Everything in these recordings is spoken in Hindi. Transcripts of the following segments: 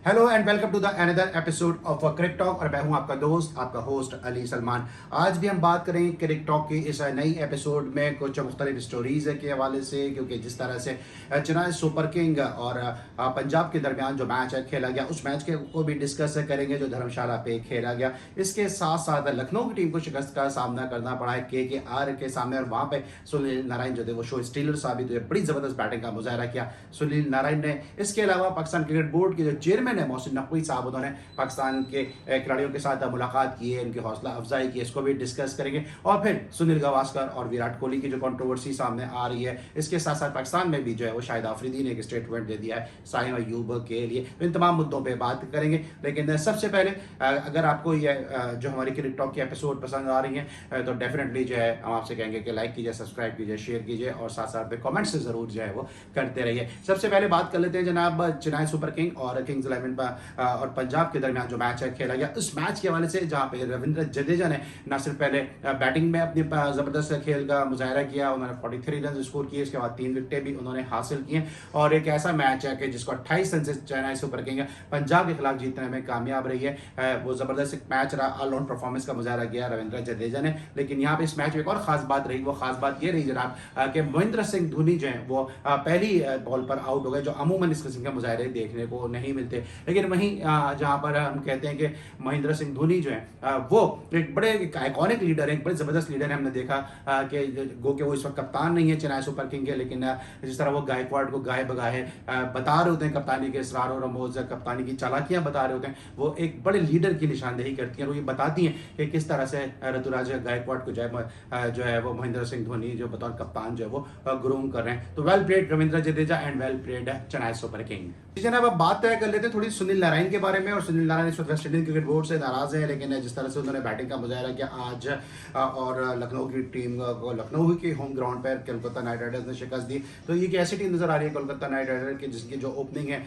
Hello and welcome to the another episode of cric talk और मैं हूं आपका दोस्त आपका होस्ट अली सलमान। आज भी हम बात करेंगे क्रिक टॉक की इस नई एपिसोड में कुछ मुख्तलिफ स्टोरीज के हवाले से, क्योंकि जिस तरह से चेन्नई सुपर किंग और पंजाब के दरमियान जो मैच खेला गया उस मैच के को भी डिस्कस करेंगे जो धर्मशाला पे खेला गया। इसके साथ साथ लखनऊ की टीम को शिकस्त का सामना करना पड़ा है KKR के सामने और वहां पे सुनील नारायण जो थे वो शो स्टीलर साबित हुए, बड़ी जबरदस्त बैटिंग का मुजाहरा किया सुनील नारायण ने। इसके अलावा पाकिस्तान क्रिकेट बोर्ड के जो चेयरमैन है मोहसिन नकवी साहब, उन्होंने पाकिस्तान के खिलाड़ियों के साथ मुलाकात की है, उनकी हौसला अफजाई की, इसको भी डिस्कस करेंगे। और फिर सुनील गावस्कर और विराट कोहली की जो कंट्रोवर्सी सामने आ रही है, इसके साथ साथ पाकिस्तान में भी जो है वो शाहिद आफरीदी ने एक स्टेटमेंट दे दिया है साहिम अयूब के लिए। तो इन तमाम मुद्दों पर बात करेंगे, लेकिन सबसे पहले अगर आपको ये जो हमारी क्रिक टॉक की एपिसोड पसंद आ रही है तो डेफिनेटली जो है हम आपसे कहेंगे कि लाइक कीजिए, सब्सक्राइब कीजिए, शेयर कीजिए और साथ साथ में कमेंट से जरूर जो है वो करते रहिए। सबसे पहले बात कर लेते हैं जनाब चेन्नई सुपर किंग और किंग्स 11 और पंजाब के दरमियान जो मैच है खेला गया, उस मैच के हवाले से जहां पे रविंद्र जडेजा ने न सिर्फ पहले बैटिंग में अपनी जबरदस्त खेल का मुजाहरा किया, उन्होंने 43 रन स्कोर किए, इसके बाद 3 विकेटें भी उन्होंने हासिल की और एक ऐसा मैच है कि जिसको 28 रन से चेन्नई सुपर किंग पंजाब के खिलाफ जीतने में कामयाब रही है। वो जबरदस्त मैच रहा, ऑलराउंड परफॉर्मेंस का मुजाहरा किया रविंद्र जडेजा ने। लेकिन यहाँ पे इस मैच में एक और खास बात रही, वो खास बात ये रही जनाब कि महेंद्र सिंह धोनी जो है वो पहली बॉल पर आउट हो गए, जो अमूमन इस किस्म के मुजाहरे देखने को नहीं मिलते। लेकिन वहीं जहां पर हम कहते हैं कि महेंद्र सिंह धोनी जो है वो एक बड़े आइकॉनिक लीडर है, एक बड़े जबरदस्त लीडर है। हमने देखा कि गो के वो इस वक्त कप्तान नहीं है चेन्नई सुपर किंग के, लेकिन जिस तरह वो गायकवाड को गाय बगाए बता रहे होते हैं, कप्तानी के इसरार और रमोज, कप्तानी की चालाकियां बता रहे होते हैं, वो एक बड़े लीडर की निशानदेही करती हैं और वो ये बताती हैं कि किस तरह से ऋतुराज गायकवाड को जो है वो महेंद्र सिंह धोनी जो बतौर कप्तान जो है वो ग्रूम कर रहे हैं। तो well played Ravindra Jadeja and well played Chennai super king. जनाब अब बात तय कर लेते हैं थोड़ी सुनील नारायण के बारे में। और सुनील नारायण इस वक्त वेस्ट इंडीज क्रिकेट बोर्ड से नाराज है, लेकिन जिस तरह से उन्होंने बैटिंग का मुजाहरा किया आज और लखनऊ की टीम को लखनऊ के होम ग्राउंड पर कोलकाता नाइट राइडर्स ने शिकस्त दी, तो ये एक ऐसी टीम नजर आ रही है कोलकाता नाइट राइडर की जिसकी जो ओपनिंग है,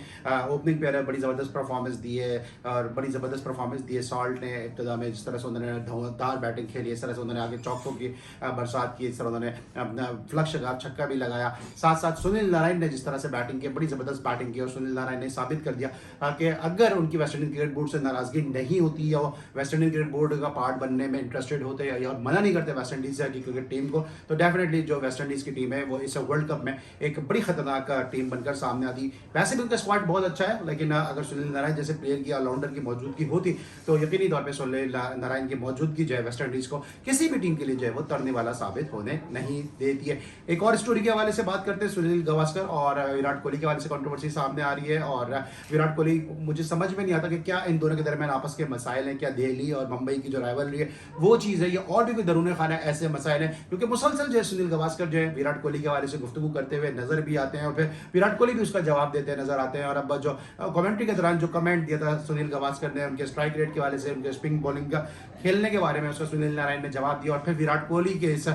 ओपनिंग पे बड़ी जबरदस्त परफॉर्मेंस दी है और बड़ी जबरदस्त परफॉर्मेंस दी है। सॉल्ट ने इब्तदा में जिस तरह से उन्होंने धुआंधार बैटिंग खेली, इस तरह से उन्होंने आगे चौकों की बरसात की, इस तरह उन्होंने अपना फ्लक्स छक्का भी लगाया। साथ साथ सुनील नारायण ने जिस तरह से बैटिंग की, बड़ी जबरदस्त बैटिंग की और सुनील नारायण ने साबित कर दिया कि अगर उनकी वेस्ट इंडीज क्रिकेट बोर्ड से नाराजगी नहीं होती या वेस्ट इंडीज क्रिकेट बोर्ड का पार्ट बनने में इंटरेस्टेड होते या मना नहीं करते वेस्ट इंडीज की क्रिकेट टीम को, तो डेफिनेटली जो वेस्ट इंडीज की टीम है वो इस वर्ल्ड कप में एक बड़ी खतरनाक टीम बनकर सामने आती। वैसे भी उनका स्क्वाड बहुत अच्छा है, लेकिन अगर सुनील नारायण जैसे प्लेयर की ऑलराउंडर की मौजूदगी होती तो यकीनी तौर पर सुनील नारायण की मौजूदगी जो है वेस्ट इंडीज को किसी भी टीम के लिए जो है वो तरने वाला साबित होने नहीं देती है। एक और स्टोरी के हवाले से बात करते हैं, सुनील गावस्कर और विराट कोहली के हवाले से कंट्रोवर्सी सामने आ रही है और विराट कोहली मुझे समझ में नहीं आता कि क्या इन दोनों के दरमियान आपस के मसाइल हैं, क्या दिल्ली और मुंबई की जो राइवलरी है वो चीज़ है, या और भी कोई दरूने खाना ऐसे मसाइल हैं, क्योंकि मुसलसल जो है सुनील गावस्कर जो है विराट कोहली के हवाले से गुफ्तगू करते हुए नजर भी आते हैं और फिर विराट कोहली भी उसका जवाब देते नजर आते हैं। और अब जो कमेंट्री के दौरान जो कमेंट दिया था सुनील गावस्कर ने उनके स्ट्राइक रेट के हवाले से, उनके स्पिन बॉलिंग का खेलने के बारे में, उसका सुनील नारायण ने जवाब दिया और फिर विराट कोहली के इस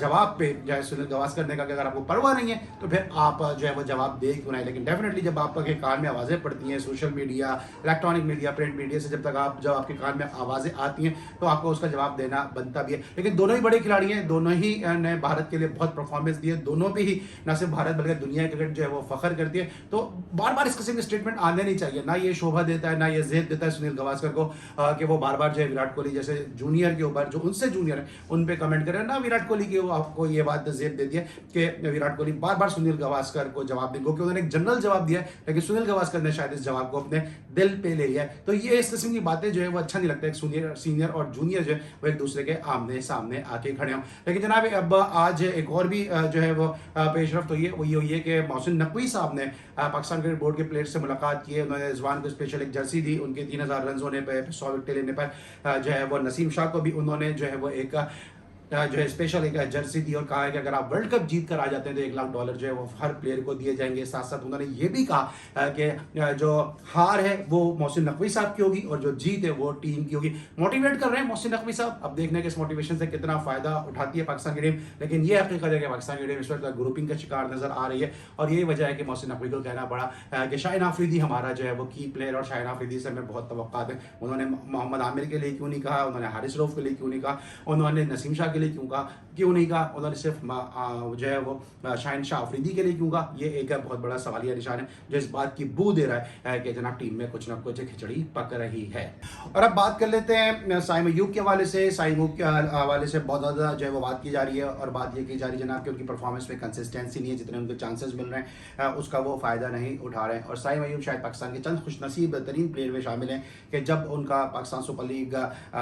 जवाब पे जो है सुनील गावस्कर ने कहा कि अगर आपको परवाह नहीं है तो फिर आप जो है वो जवाब दे क्यों नहीं। लेकिन डेफिनेटली जब आपके कान में आवाज़ें पड़ती हैं social media, electronic media, print media से, जब आपके कान में आवाज़ें आती हैं तो आपको उसका जवाब देना बनता भी है। लेकिन दोनों ही बड़े खिलाड़ी हैं, दोनों ही ने भारत के लिए बहुत परफॉर्मेंस दी है, दोनों पे ही न सिर्फ भारत बल्कि दुनिया क्रिकेट जो है वो फख्र करती है। तो बार बार इस किस्म के स्टेटमेंट आने नहीं चाहिए, ना ये शोभा देता है ना ये जेब देता है सुनील गावस्कर को कि वो बार बार जो है विराट कोहली जैसे जूनियर के ऊपर, जो उनसे जूनियर है उन पे कमेंट करें, ना विराट कोहली की आपको ये बात जेब देती है कि विराट कोहली बार बार सुनील गावस्कर को जवाब दें, क्योंकि उन्होंने एक जनरल जवाब दिया है लेकिन सुनील गावस्कर ने शायद इस जवाब को अपने दिल पे ले लिया है। तो ये इस किस्म की बातें जो है वो अच्छा नहीं लगता है, सीनियर और जूनियर जो है वो एक दूसरे के आमने सामने आके खड़े हों। लेकिन जनाब अब आज एक और भी जो है वो पेशरफ तो ये हुई है कि मोहसिन नकवी साहब ने पाकिस्तान क्रिकेट बोर्ड के प्लेयर से मुलाकात की है। उन्होंने रिजवान को स्पेशल एक जर्सी दी, उनके 3000 रन होने पर 100 विकेट लेने पर जो है वो नसीम शाह को भी उन्होंने जो है वो एक जो है स्पेशल एक जर्सी दी और कहा है कि अगर आप वर्ल्ड कप जीत कर आ जाते हैं तो $1 लाख जो है वो हर प्लेयर को दिए जाएंगे। साथ साथ उन्होंने ये भी कहा कि जो हार है वो मोहसिन नकवी साहब की होगी और जो जीत है वो टीम की होगी। मोटिवेट कर रहे हैं मोहसिन नकवी साहब, अब देखने के इस मोटिवेशन से कितना फायदा उठाती है पाकिस्तान की टीम। लेकिन ये हकीकत है कि पाकिस्तान की टीम इस वक्त ग्रुपिंग का शिकार नजर आ रही है और यही वजह है कि मोहसिन नकवी को कहना पड़ा कि शाहिद आफरीदी हमारा जो है वो की प्लेयर और शाहिद आफरीदी से हमें बहुत तवक्कात है। उन्होंने मोहम्मद आमिर के लिए क्यों नहीं कहा, उन्होंने हारिस रऊफ के लिए क्यों नहीं कहा, उन्होंने नसीम शाह के लिए क्यों नहीं कहा, उन्होंने सिर्फ जो है वो शाहिन शाह अफरीदी के लिए क्यों कहा, ये एक बहुत बड़ा सवालिया निशान है जो इस बात की बू दे रहा है कि जनाब टीम में कुछ ना कुछ खिचड़ी पक रही है। और अब बात कर लेते हैं साइम अय्यूब के हवाले से। साइम अय्यूब के हवाले से बहुत ज़्यादा जो है वो बात की जा रही है और बात ये की जा रही है जनाब कि उनकी परफॉर्मेंस में कंसिस्टेंसी नहीं है, जितने उनको चांसेस मिल रहे हैं उसका वो फ़ायदा नहीं उठा रहे हैं। और साइम अय्यूब शायद पाकिस्तान के चंद खुशनसीब बेहतरीन प्लेयर में शामिल हैं कि जब उनका पाकिस्तान सुपर लीग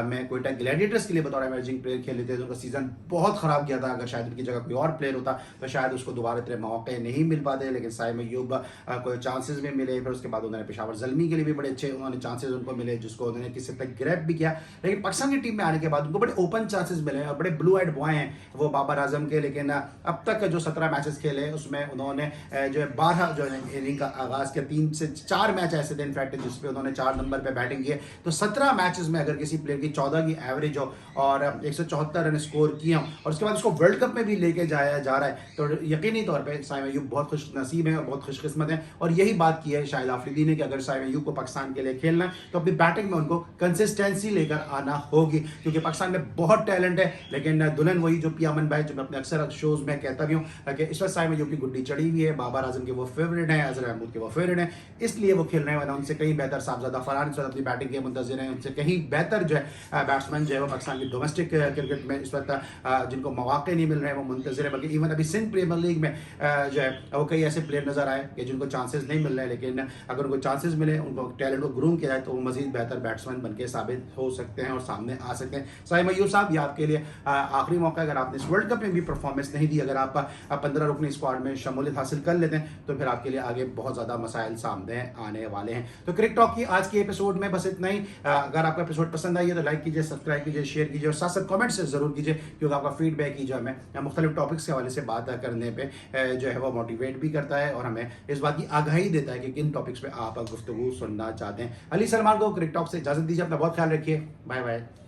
में कोयटा ग्लैडिएटर्स के लिए बतौर इमर्जिंग प्लेयर खेल लेते थे, उनका सीजन बहुत ख़राब गया था। अगर शायद उनकी जगह कोई और प्लेयर होता तो शायद उसको दोबारा इतने मौके नहीं मिल पाते, लेकिन साइम अय्यूब को चांसेस भी मिले। फिर उसके बाद उन्होंने पेशावर ज़ल्मी के लिए भी बड़े अच्छे उन्होंने चांसेस उनको मिले, जिसको उन्होंने किसी तक ग्रैब भी किया। लेकिन पाकिस्तान की टीम में आने के बाद उनको बड़े ओपन चांसेस मिले और बड़े ब्लू आइड बॉय हैं वो बाबर आजम के। लेकिन अब तक जो 17 मैचेस खेले उसमें उन्होंने जो है 12 जो इनिंग का आगाज़ किया, 3 से 4 मैच ऐसे थे इनफैक्ट जिसपे उन्होंने 4 नंबर पे बैटिंग की। तो 17 मैचेस में अगर किसी प्लेयर की 14 की एवरेज हो और 174 रन स्कोर किए हों और उसके बाद उसको वर्ल्ड कप में भी लेके जाया जा रहा है तो यकीनी तौर पर साइम अय्यूब बहुत खुश नसीब है और बहुत खुशकिस्मत है। और यही बात की है शाहिद अफरीदी ने कि अगर साइम अय्यूब को पाकिस्तान के लिए खेलना है तो अपनी बैटिंग में उनको कंसिस्टेंसी लेकर आना होगी, क्योंकि पाकिस्तान में बहुत टैलेंट है। लेकिन दुल्हन वही जो पियामन भाई, जो मैं अपने अक्सर शोज में कहता भी हूँ कि इस वक्त साइम अय्यूब की गुड्डी चढ़ी हुई है, बाबर आजम के वो फेवरेट है, अजहर महमूद के वो फेवरेट है, इसलिए वो खेल रहे हैं। वरना उनसे कहीं बेहतर साहबजादा फरहान इस वक्त अपनी बैटिंग के मुंतज़िर हैं, उनसे कहीं बेहतर जो है बैट्समैन जो है वो पाकिस्तान की डोमेस्टिक क्रिकेट में इस वक्त जिनको मौके नहीं मिल रहे हैं वो मुंतज़िर है। बल्कि इवन अभी सिंध प्रीमियर लीग में जो है वो कई ऐसे प्लेयर नजर आए कि जिनको चांसेस नहीं मिल रहे हैं, लेकिन अगर उनको चांसेस मिले, उनको टैलेंट को ग्रूम किया जाए तो वो मजीद बेहतर बैट्समैन बनके साबित हो सकते हैं और सामने आ सकते हैं। साइम अय्यूब साहब, ये आपके लिए आखिरी मौका, अगर आपने इस वर्ल्ड कप में भी परफॉर्मेंस नहीं दी, अगर आप 15 रुकनी स्क्वाड में शमूलियत हासिल कर लेते हैं तो फिर आपके लिए आगे बहुत ज़्यादा मसाइल सामने आने वाले हैं। तो क्रिक टॉक की आज के एपिसोड में बस इतना ही। अगर आपका एपिसोड पसंद आई है तो लाइक कीजिए, सब्सक्राइब कीजिए, शेयर कीजिए और साथ साथ कमेंट्स ज़रूर कीजिए, क्योंकि आपका फीडबैक ही जो हमें मुख्तलिफ टॉपिक्स के हवाले से बात करने पर जो है वो मोटिवेट भी करता है और हमें इस बात की आगाही देता है कि किन टॉपिक्स पे आप गुफ्तगू सुनना चाहते हैं। अली सलमान को क्रिक टॉक से इजाज़त दीजिए, अपना बहुत ख्याल रखिए, बाय बाय।